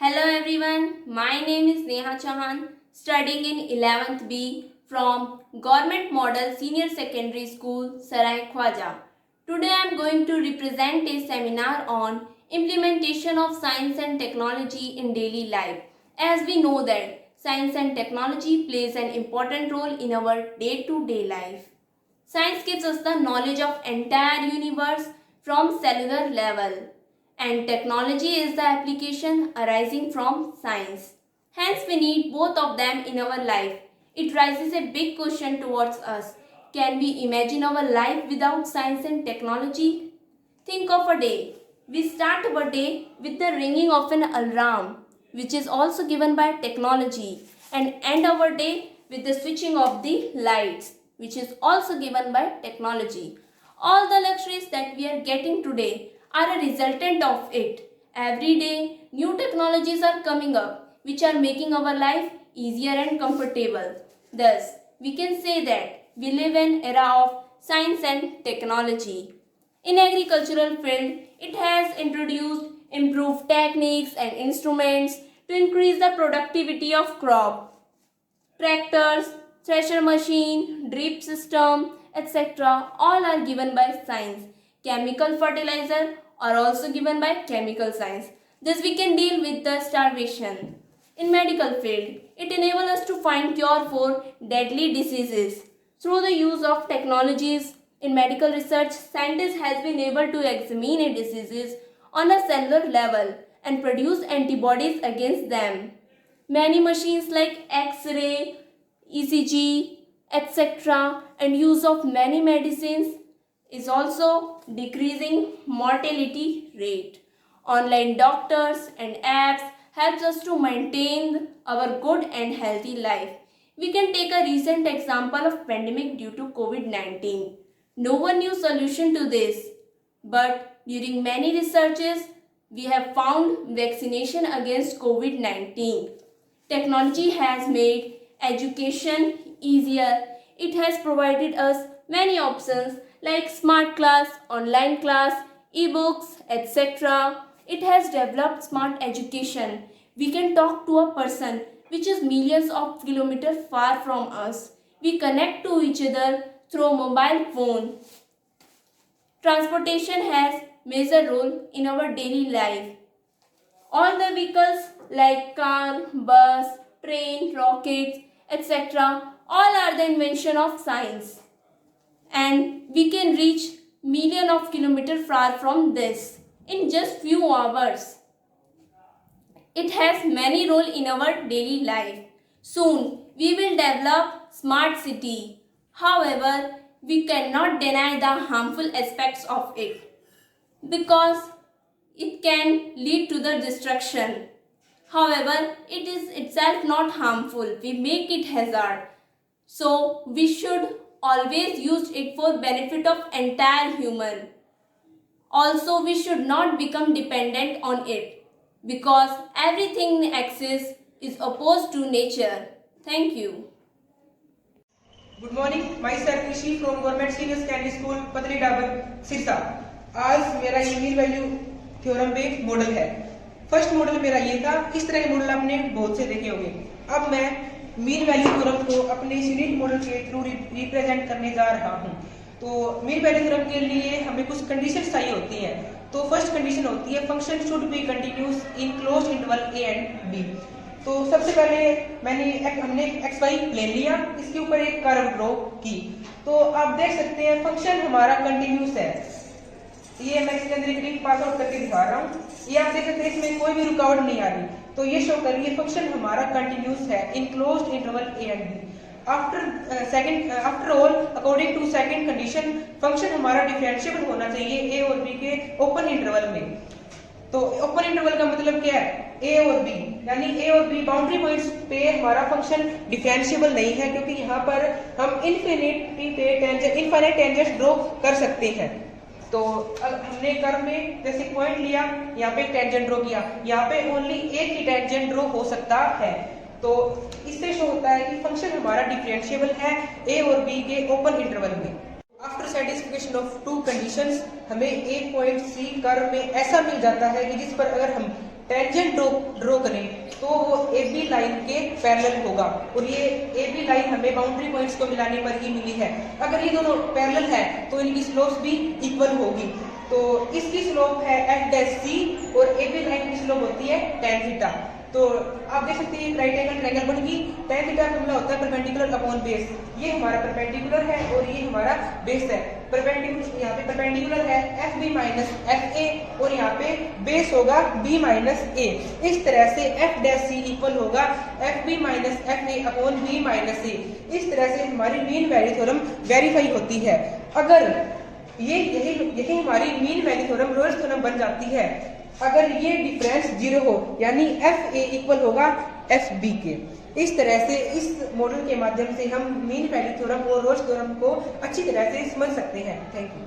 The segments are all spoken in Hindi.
Hello everyone, my name is Neha Chauhan, studying in 11th B from Government Model Senior Secondary School, Sarai Khwaja. Today I am going to represent a seminar on implementation of science and technology in daily life. As we know that science and technology plays an important role in our day-to-day life. Science gives us the knowledge of entire universe from cellular level, and technology is the application arising from science. Hence we need both of them in our life. It raises a big question towards us. Can we imagine our life without science and technology? Think of a day. We start our day with the ringing of an alarm, which is also given by technology, and end our day with the switching of the lights, which is also given by technology. All the luxuries that we are getting today are a resultant of it. Every day, new technologies are coming up, which are making our life easier and comfortable. Thus, we can say that we live in an era of science and technology. In agricultural field, it has introduced improved techniques and instruments to increase the productivity of crop. Tractors, thresher machine, drip system, etc. all are given by science. Chemical fertilizer are also given by chemical science. Thus we can deal with the starvation. In medical field, it enables us to find cure for deadly diseases. Through the use of technologies in medical research, scientists has been able to examine diseases on a cellular level and produce antibodies against them. Many machines like X-ray, ECG, etc. and use of many medicines is also decreasing mortality rate. Online doctors and apps helps us to maintain our good and healthy life. We can take a recent example of pandemic due to COVID-19. No one knew solution to this, but during many researches, we have found vaccination against COVID-19. Technology has made education easier. It has provided us many options like smart class, online class, e-books, etc. It has developed smart education. We can talk to a person which is millions of kilometers far from us. We connect to each other through mobile phone. Transportation has major role in our daily life. All the vehicles like car, bus, train, rockets, etc. all are the invention of science. And we can reach million of kilometers far from this in just few hours. It has many role in our daily life. Soon we will develop smart city. However, we cannot deny the harmful aspects of it because it can lead to the destruction. However, it is itself not harmful. We make it hazard. So we should always use it for benefit of entire human. Also, we should not become dependent on it because everything exists is opposed to nature. Thank you. Good morning, my self Rishi from government senior secondary school पतली डाबर सिरसा। आज मेरा ये mean value theorem based model है। फर्स्ट मॉडल मेरा ये था। इस तरह के मॉडल आपने बहुत से देखे होंगे। अब मैं मीन वैल्यू थ्योरम को अपने यूनिट मॉडल के थ्रू रिप्रेजेंट करने जा रहा हूँ। तो मीन वैल्यू थ्योरम के लिए हमें कुछ कंडीशन चाहिए होती है। तो फर्स्ट कंडीशन होती है function should be continuous in closed interval A and B. तो सबसे पहले हमने एक्स वाई प्लेन लिया, इसके ऊपर एक कर्व ड्रॉ की। तो आप देख सकते हैं फंक्शन हमारा कंटिन्यूस है। ये मैं इसके अंदर एक लिंक पास आउट करके दिखा रहा हूँ। ये आप देख सकते हैं इसमें कोई भी रुकावट नहीं आ रही। तो ये शो कर रही है फंक्शन हमारा कंटिन्यूस है in closed interval A and B. After all according to second condition function हमारा डिफरेंशिएबल होना चाहिए ए और बी के ओपन इंटरवल में। तो ओपन इंटरवल का मतलब क्या है? ए और बी, यानी ए और बी बाउंड्री पॉइंट्स पे हमारा फंक्शन डिफरेंशिएबल नहीं है, क्योंकि यहाँ पर हम इनफाइनाइट टेंजेंट ड्रॉ कर सकते हैं। तो हमने कर्व में जैसे पॉइंट लिया, यहाँ पे टेंजेंट ड्रॉ किया, यहाँ पे ओनली एक ही टेंजेंट ड्रॉ हो सकता है। तो इससे शो होता है कि फंक्शन हमारा डिफरेंशिएबल है ए और बी के ओपन इंटरवल में। After satisfaction of to conditions हमें एक पॉइंट सी कर्व में ऐसा मिल जाता है कि जिस पर अगर हम टेंजेंट ड्रॉ करें तो वो ए बी लाइन के पैरेलल होगा, और ये ए बी लाइन हमें बाउंड्री पॉइंट्स को मिलाने पर ही मिली है। अगर ये दोनों पैरेलल है तो इनकी स्लोप्स भी इक्वल होगी। तो इसकी स्लोप है एफ डैश सी और ए बी लाइन की स्लोप होती है tan थीटा। तो आप देख सकते हैं राइट एंगल ट्रायंगल बन गई। tan थीटा फॉर्मूला होता है परपेंडिकुलर अपॉन बेस। ये हमारा परपेंडिकुलर है और ये हमारा बेस है। परपेंडिकुलर यहाँ पे परपेंडिकुलर है F B minus F A और यहाँ पे बेस होगा बी माइनस ए। इस तरह से एफ डैश सी इक्वल होगा F B minus F A upon B minus A. इस तरह से हमारी मीन वैल्यू थ्योरम वेरीफाई होती है। अगर यही हमारी mean value theorem Rolle's theorem बन जाती है अगर ये डिफरेंस जीरो हो, यानी एफ ए इक्वल होगा एफ बी के। इस तरह से इस मॉडल के माध्यम से हम मीन वैल्यू थ्योरम और रोल्स थ्योरम को अच्छी तरह से समझ सकते हैं। Thank you.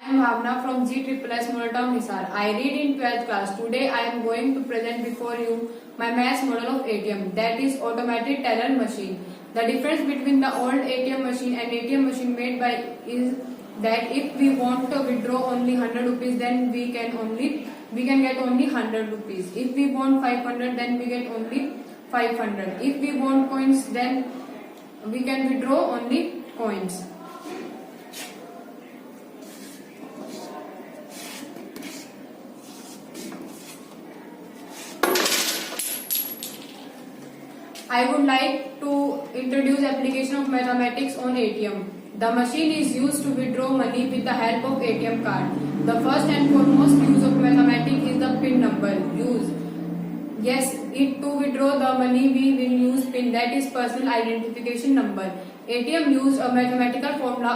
I am Bhavna from GSS Model Town Hisar. I read in 12th class. Today I am going to present before you my maths model of ATM, that is automatic teller machine. The difference between the old ATM machine and ATM machine made by is that if we want to withdraw only 100 rupees, then we can get only 100 rupees. If we want 500, then we get only 500. If we want coins, then we can withdraw only coins. I would like to introduce application of mathematics on ATM. The machine is used to withdraw money with the help of ATM card. The first and foremost use of mathematics is the PIN number use. Yes, to withdraw the money we will use PIN, that is personal identification number. ATM use a mathematical formula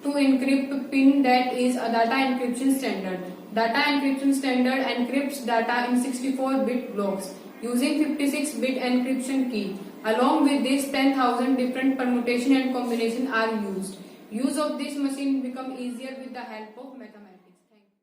to encrypt PIN, that is a data encryption standard. Data encryption standard encrypts data in 64-bit blocks using 56-bit encryption key. Along with this, 10,000 different permutation and combination are used. Use of this machine become easier with the help of mathematics. Thank you.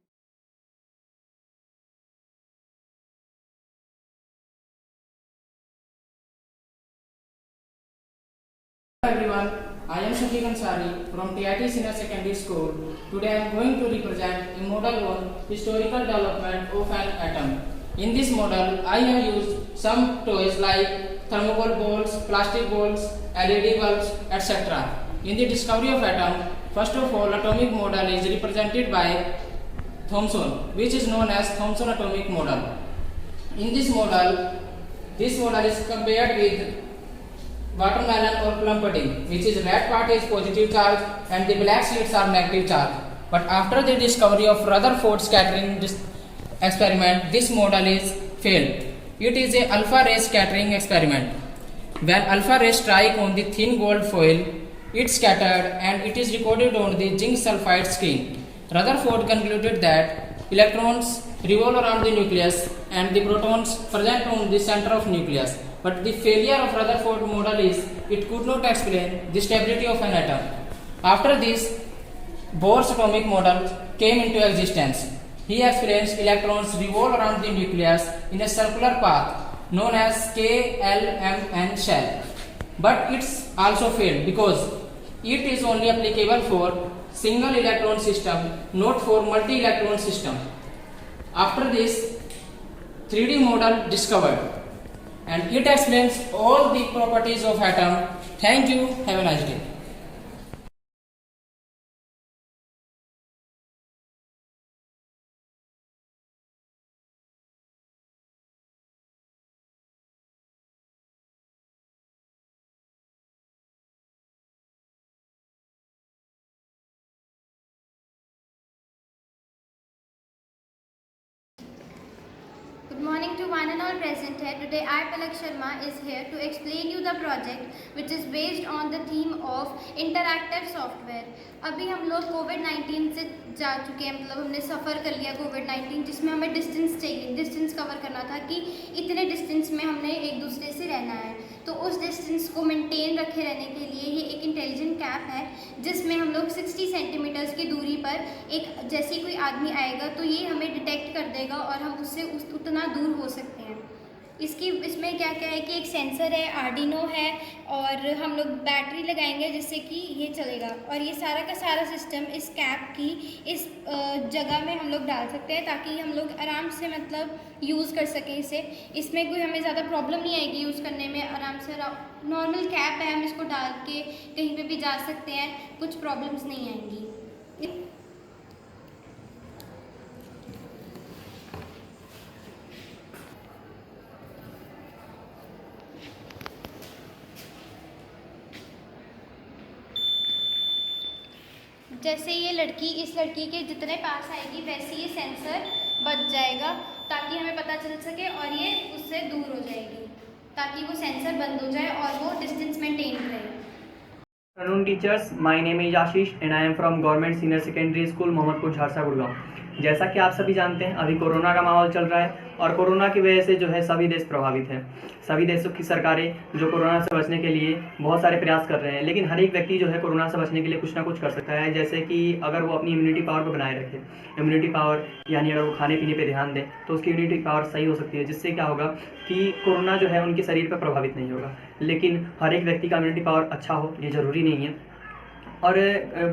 Hello everyone, I am Shafiq Ansari from TIT Senior Secondary School. Today I am going to represent a model on historical development of an atom. In this model, I have used some toys like thermocol balls, plastic balls, LED bulbs, etc. In the discovery of atom, first of all, atomic model is represented by Thomson, which is known as Thomson atomic model. In this model is compared with watermelon or plum pudding, which is red part is positive charge and the black seeds are negative charge. But after the discovery of Rutherford scattering experiment, this model is failed. It is a alpha ray scattering experiment. When alpha rays strike on the thin gold foil, it scattered and it is recorded on the zinc sulfide screen. Rutherford concluded that electrons revolve around the nucleus and the protons present on the center of nucleus. But the failure of Rutherford model is it could not explain the stability of an atom. After this, Bohr's atomic model came into existence. He explains electrons revolve around the nucleus in a circular path known as KLMN shell. But it's also failed because it is only applicable for single electron system, not for multi-electron system. After this, 3D model discovered and it explains all the properties of atom. Thank you. Have a nice day. Good morning to one and all present here. Today I, Palak Sharma, is here to explain you the project which is based on the theme of interactive software. अभी हम लोग कोविड-19 से जा चुके हैं, मतलब हमने सफ़र कर लिया कोविड-19, जिसमें हमें डिस्टेंस कवर करना था कि इतने डिस्टेंस में हमने एक दूसरे से रहना है। तो उस डिस्टेंस को मेंटेन रखे रहने के लिए ये एक इंटेलिजेंट कैप है जिसमें हम लोग 60 सेंटीमीटर्स की दूरी पर एक जैसे कोई आदमी आएगा तो ये हमें डिटेक्ट कर देगा और हम उससे उतना दूर हो सकते हैं। इसमें क्या क्या है कि एक सेंसर है, आर्डिनो है और हम लोग बैटरी लगाएंगे जिससे कि ये चलेगा। और ये सारा का सारा सिस्टम इस कैप की इस जगह में हम लोग डाल सकते हैं ताकि हम लोग आराम से मतलब यूज़ कर सकें इसे। इसमें कोई हमें ज़्यादा प्रॉब्लम नहीं आएगी यूज़ करने में, आराम से नॉर्मल कैप है, हम इसको डाल के कहीं पे भी जा सकते हैं, कुछ प्रॉब्लम्स नहीं आएंगी। जैसे ये लड़की इस लड़की के जितने पास आएगी वैसे ये सेंसर बच जाएगा ताकि हमें पता चल सके और ये उससे दूर हो जाएगी ताकि वो सेंसर बंद हो जाए और वो डिस्टेंस मेंटेन रहे। Good afternoon teachers, my name is Ashish and I am from Government Senior Secondary School Mohammadpur Jharsa Gurgaon. जैसा कि आप सभी जानते हैं अभी कोरोना का माहौल चल रहा है और कोरोना की वजह से जो है सभी देश प्रभावित हैं। सभी देशों की सरकारें जो कोरोना से बचने के लिए बहुत सारे प्रयास कर रहे हैं, लेकिन हर एक व्यक्ति जो है कोरोना से बचने के लिए कुछ ना कुछ कर सकता है। जैसे कि अगर वो अपनी इम्यूनिटी पावर को बनाए रखे, इम्यूनिटी पावर यानी अगर वो खाने पीने पे ध्यान दें तो उसकी इम्यूनिटी पावर सही हो सकती है, जिससे क्या होगा कि कोरोना जो है उनके शरीर पर प्रभावित नहीं होगा। लेकिन हर एक व्यक्ति का इम्यूनिटी पावर अच्छा हो ये ज़रूरी नहीं है। और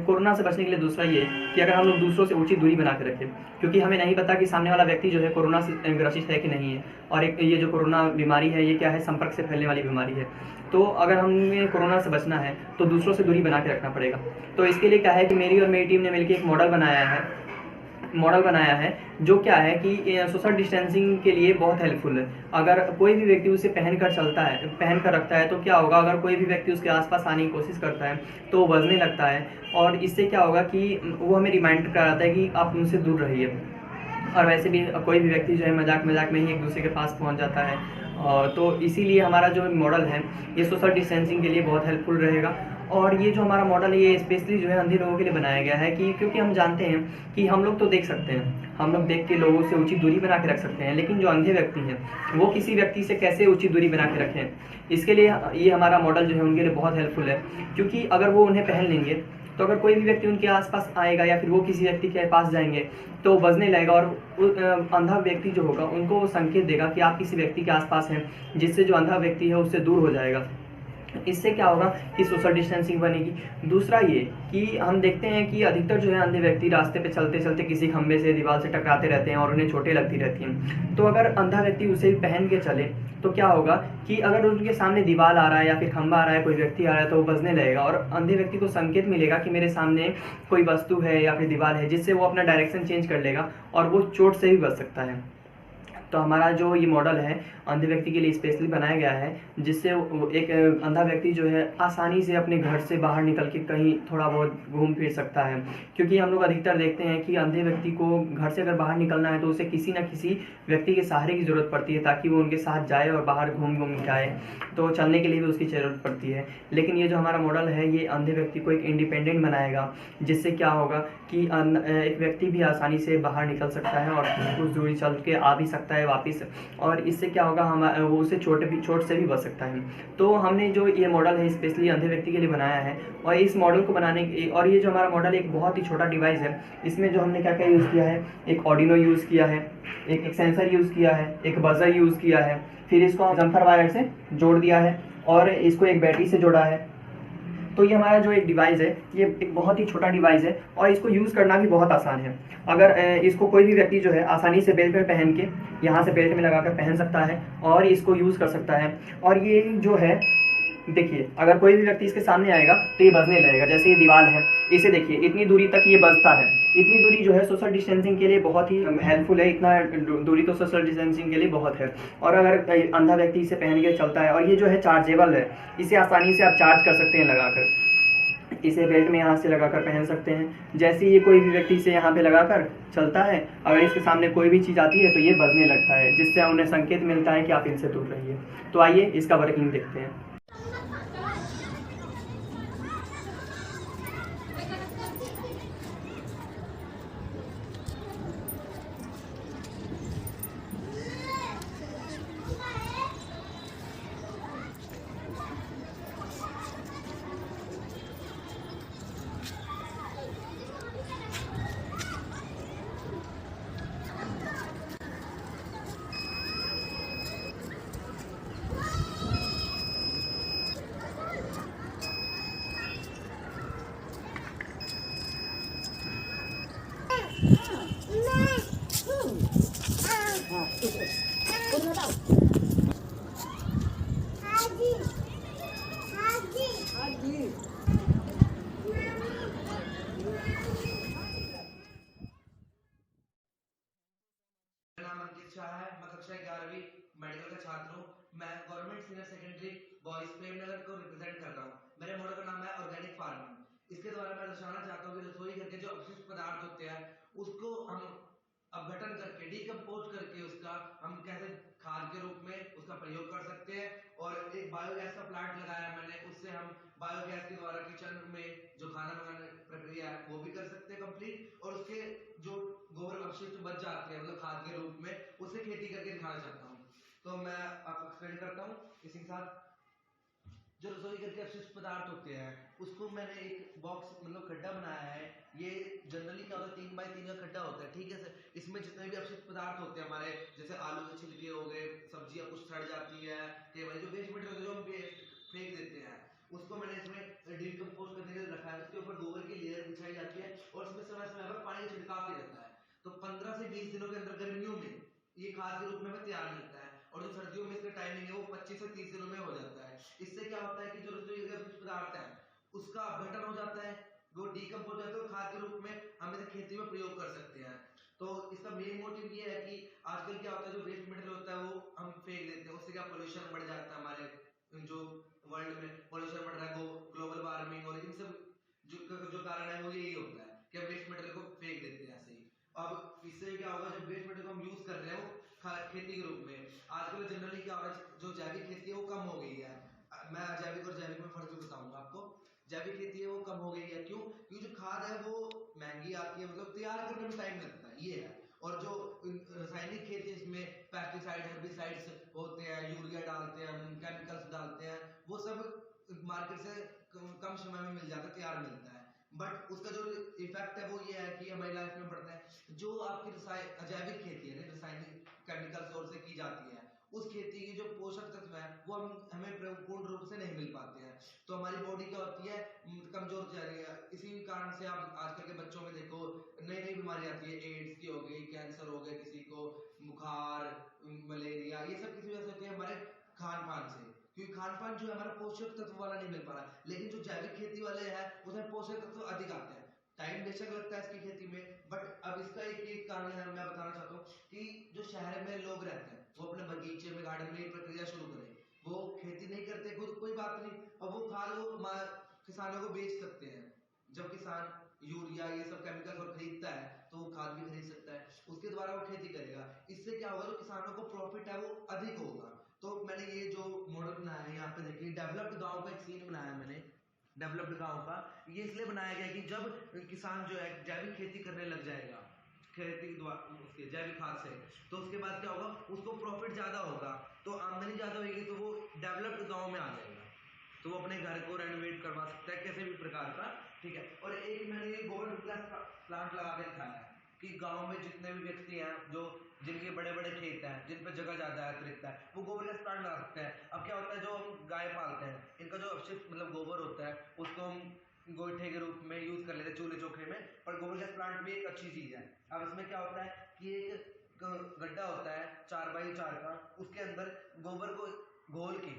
कोरोना से बचने के लिए दूसरा ये कि अगर हम लोग दूसरों से उचित दूरी बना के रखें, क्योंकि हमें नहीं पता कि सामने वाला व्यक्ति जो है कोरोना से ग्रसित है कि नहीं है। और एक ये जो कोरोना बीमारी है ये क्या है, संपर्क से फैलने वाली बीमारी है। तो अगर हमें कोरोना से बचना है तो दूसरों से दूरी बना के रखना पड़ेगा। तो इसके लिए क्या है कि मेरी और मेरी टीम ने मिलकर एक मॉडल बनाया है जो क्या है कि सोशल डिस्टेंसिंग के लिए बहुत हेल्पफुल है। अगर कोई भी व्यक्ति उसे पहन कर रखता है तो क्या होगा, अगर कोई भी व्यक्ति उसके आसपास आने की कोशिश करता है तो वो बजने लगता है और इससे क्या होगा कि वो हमें रिमाइंड कराता है कि आप उनसे दूर रहिए। और वैसे भी कोई भी व्यक्ति जो है मजाक में ही एक दूसरे के पास पहुंच जाता है। तो इसीलिए हमारा जो मॉडल है ये सोशल डिस्टेंसिंग के लिए बहुत हेल्पफुल रहेगा। और ये जो हमारा मॉडल है ये स्पेशली जो है अंधे लोगों के लिए बनाया गया है कि क्योंकि हम जानते हैं कि हम लोग तो देख सकते हैं, हम लोग देख के लोगों से उचित दूरी बना के रख सकते हैं, लेकिन जो अंधे व्यक्ति हैं वो किसी व्यक्ति से कैसे उचित दूरी बना के रखें, इसके लिए ये हमारा मॉडल जो है उनके लिए बहुत हेल्पफुल है। क्योंकि अगर वो उन्हें पहन लेंगे तो अगर कोई भी व्यक्ति उनके आसपास आएगा या फिर वो किसी व्यक्ति के पास जाएंगे तो बजने लगेगा और अंधा व्यक्ति जो होगा उनको संकेत देगा कि आप किसी व्यक्ति के आसपास हैं, जिससे जो अंधा व्यक्ति है उससे दूर हो जाएगा। इससे क्या होगा कि सोशल डिस्टेंसिंग बनेगी। दूसरा ये कि हम देखते हैं कि अधिकतर जो है अंधे व्यक्ति रास्ते पे चलते चलते किसी खंबे से दीवार से टकराते रहते हैं और उन्हें चोटें लगती रहती हैं। तो अगर अंधा व्यक्ति उसे पहन के चले तो क्या होगा कि अगर उनके सामने दीवार आ रहा है या फिर खंबा आ रहा है, कोई व्यक्ति आ रहा है तो वो बजने लगेगा और अंधे व्यक्ति को संकेत मिलेगा कि मेरे सामने कोई वस्तु है या फिर दीवार है, जिससे वो अपना डायरेक्शन चेंज कर लेगा और वो चोट से भी बच सकता है। तो हमारा जो ये मॉडल है अंधे व्यक्ति के लिए स्पेशली बनाया गया है, जिससे एक अंधा व्यक्ति जो है आसानी से अपने घर से बाहर निकल के कहीं थोड़ा बहुत घूम फिर सकता है। क्योंकि हम लोग अधिकतर देखते हैं कि अंधे व्यक्ति को घर से अगर बाहर निकलना है तो उसे किसी न किसी व्यक्ति के सहारे की ज़रूरत पड़ती है ताकि वो उनके साथ जाए और बाहर घूम के आए। तो चलने के लिए भी उसकी ज़रूरत पड़ती है। लेकिन ये जो हमारा मॉडल है ये अंधे व्यक्ति को एक इंडिपेंडेंट बनाएगा, जिससे क्या होगा कि एक व्यक्ति भी आसानी से बाहर निकल सकता है और कुछ दूरी चल के आ भी सकता है वापस। और इससे क्या होगा वो उसे चोट से भी बच सकता है। तो हमने जो ये मॉडल है स्पेशली अंधे व्यक्ति के लिए बनाया है। और इस मॉडल को बनाने और ये जो हमारा मॉडल एक बहुत ही छोटा डिवाइस है, इसमें जो हमने क्या क्या यूज़ किया है, एक ऑर्डिनो यूज़ किया है, एक सेंसर यूज़ किया है, एक बजर यूज़ किया है, फिर इसको जम्पर वायर से जोड़ दिया है और इसको एक बैटरी से जोड़ा है। तो ये हमारा जो एक डिवाइस है ये एक बहुत ही छोटा डिवाइस है और इसको यूज़ करना भी बहुत आसान है। अगर इसको कोई भी व्यक्ति जो है आसानी से बेल्ट में पहन के यहाँ से बेल्ट में लगाकर पहन सकता है और इसको यूज़ कर सकता है। और ये जो है देखिए, अगर कोई भी व्यक्ति इसके सामने आएगा तो ये बजने लगेगा। जैसे ये दीवार है, इसे देखिए इतनी दूरी तक ये बजता है। इतनी दूरी जो है सोशल डिस्टेंसिंग के लिए बहुत ही हेल्पफुल है। इतना दूरी तो सोशल डिस्टेंसिंग के लिए बहुत है। और अगर अंधा व्यक्ति इसे पहन के चलता है और ये जो है चार्जेबल है, इसे आसानी से आप चार्ज कर सकते हैं लगाकर। इसे बेल्ट में यहाँ से लगाकर पहन सकते हैं। जैसे ये कोई भी व्यक्ति इसे यहाँ पे लगाकर चलता है, अगर इसके सामने कोई भी चीज़ आती है तो ये बजने लगता है, जिससे उन्हें संकेत मिलता है कि आप इनसे दूर रहिए। तो आइए इसका वर्किंग देखते हैं। Government senior secondary boys Premnagar को रिप्रेजेंट कर रहा हूँ। मेरे मॉडल का नाम है ऑर्गेनिक फार्मिंग। इसके द्वारा मैं दर्शाना चाहता हूँ कि रसोई घर के जो अपशिष्ट पदार्थ होते हैं उसको हम अपघटन करके डिकम्पोज करके उसका हम कैसे खाद के रूप में उसका प्रयोग कर सकते हैं। और एक बायोगैस का प्लांट लगाया मैंने, उससे हम बायोगैस के द्वारा किचन में जो खाना बनाने प्रक्रिया है वो भी कर सकते हैं कंप्लीट। और उसके जो गोबर अपशिष्ट बच जाते हैं मतलब खाद के रूप में, उससे खेती करके दिखाना चाहता हूँ। तो मैं आपको एक्सप्लेन करता हूँ। इसी के साथ जो रसोई घर के अपशिष्ट पदार्थ होते हैं उसको मैंने एक बॉक्स मतलब खड्डा बनाया है। ये जनरली क्या होता है 3 बाई 3 का खड्डा होता है, ठीक है सर। इसमें जितने भी अपशिष्ट पदार्थ होते हैं हमारे, जैसे आलू के छिलके हो गए, सब्जियां कुछ सड़ जाती है, कई बार जो वेस्ट मटेरियल जो हम फेंक देते हैं उसको मैंने इसमें डिकम्पोज करने के लिए रखा है। उसके ऊपर गोबर की लेयर बिछाई जाती है और इसमें समय समय पर पानी का छिड़काव किया जाता है। तो 15 से 20 दिनों के अंदर गर्मियों में ये खाद के रूप में तैयार मिलता है और जो सर्दियों में इसका टाइमिंग है वो 25 से 30 दिनों में हो जाता है। इससे क्या होता है कि जो रसोई के पदार्थ है उसका अपघटन हो जाता है, वो डिकम्पोज हो जाता है और खाद के रूप में हम इसे खेती में प्रयोग कर सकते हैं। तो इसका मेन मोटिव ये है कि आजकल क्या होता है जो वेस्ट मटेरियल होता है वो हम फेंक देते हैं, उससे क्या पोल्यूशन बढ़ जाता है। हमारे जो वर्ल्ड में पोल्यूशन बढ़ रहा है, ग्लोबल वार्मिंग और इन सब जो कारण है वो यही होता है कि हम वेस्ट मटेरियल को फेंक देते हैं ऐसे ही। अब इससे क्या होगा, जब वेस्ट मटेरियल को हम यूज कर रहे हैं वो खेती के रूप में, आजकल जनरली क्या हो रहा है जो जैविक खेती है वो कम हो गई है। मैं अजैविक और जैविक में फर्क बताऊंगा आपको। जैविक खेती है वो कम हो गई है, क्यों? क्योंकि जो खाद है वो महंगी आती है, मतलब तैयार करने में टाइम लगता है, ये है। और जो रासायनिक खेती इसमें पेस्टिसाइड हेर्बिसाइड्स होते हैं, यूरिया डालते हैं, हम केमिकल्स डालते हैं, वो सब मार्केट से कम समय में मिल जाता है, तैयार मिलता है। बट उसका जो इफेक्ट है वो ये है कि हमारी लाइफ में पड़ता है। जो आपकी अजैविक खेती है, रासायनिक केमिकल सोर्स से की जाती है, उस खेती की जो पोषक तत्व है वो हमें पूर्ण रूप से नहीं मिल पाते हैं। तो हमारी बॉडी क्या होती है, कमजोर जा रही है। इसी कारण से आप आजकल के बच्चों में देखो नई नई बीमारी आती है, एड्स की हो गई, कैंसर हो गया, किसी को बुखार, मलेरिया, ये सब किसी वजह से होती है हमारे खान पान से। क्योंकि खान पान जो है हमारा पोषक तत्व वाला नहीं मिल पा रहा। लेकिन जो जैविक खेती वाले हैं उसमें पोषक तत्व अधिक आते हैं। टाइम बेशक लगता है इसकी खेती में, बट अब इसका एक कारण है, मैं बताना चाहता हूँ कि जो शहर में लोग रहते हैं वो अपने बगीचे में, गार्डन में ये प्रक्रिया शुरू करें। वो खेती नहीं करते खुद, कोई बात नहीं, और वो खाद वो किसानों को बेच सकते हैं। जब किसान यूरिया ये सब केमिकल और खरीदता है तो वो खाद भी खरीद सकता है, उसके द्वारा वो खेती करेगा। इससे क्या होगा, जो किसानों को प्रॉफिट है वो अधिक होगा। तो मैंने ये जो मॉडल बनाया है, यहाँ पे देखिए डेवलप्ड गांव का एक सीन बनाया है मैंने, डेवलप्ड गांव का। ये इसलिए बनाया गया कि जब किसान जो है जैविक खेती करने लग जाएगा, खेती द्वारा उसके जैविक खाद से, तो उसके बाद क्या होगा, उसको प्रॉफिट ज्यादा होगा, तो आमदनी ज्यादा होगी, तो वो डेवलप्ड गांव में आ जाएगा, तो वो अपने घर को रेनोवेट करवा सकता है किसी भी प्रकार का, ठीक है। और एक मैंने ये गोबर प्लांट लगा के दिखाया है कि गांव में जितने भी व्यक्ति हैं जो जिनके बड़े बड़े खेत हैं, जिन पर जगह ज्यादा है, अतिरिक्त है, वो गोबर गैस प्लांट लगा सकते हैं। अब क्या होता है, जो हम गाय पालते हैं, इनका जो अपशिष्ट मतलब गोबर होता है उसको हम गोइठे के रूप में यूज कर लेते हैं चूल्हे चौके में, पर गोबर गैस प्लांट भी एक अच्छी चीज है। अब इसमें क्या होता है कि एक गड्ढा होता है 4 बाई 4 का, उसके अंदर गोबर को घोल के,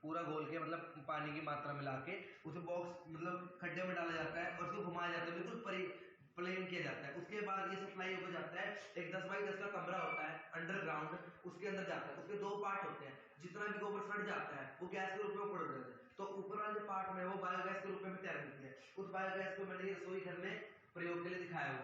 पूरा घोल के मतलब पानी की मात्रा मिला के उसे बॉक्स मतलब खड्डे में डाला जाता है और उसको घुमाया जाता है, बिल्कुल प्लेन किया जाता है। उसके बाद ये सप्लाई हो जाता है, एक 10 बाई 10 का कमरा होता है अंडरग्राउंड, उसके अंदर जाता है। उसके 2 पार्ट होते हैं, जितना भी गोबर सड़ जाता है वो गैस के रूप में पड़ जाता है, तो ऊपर वाले पार्ट में वो बायोगैस के रूप में तैयार होती है। उस बायोगैस को मैंने रसोई घर में प्रयोग के लिए दिखाया हुआ।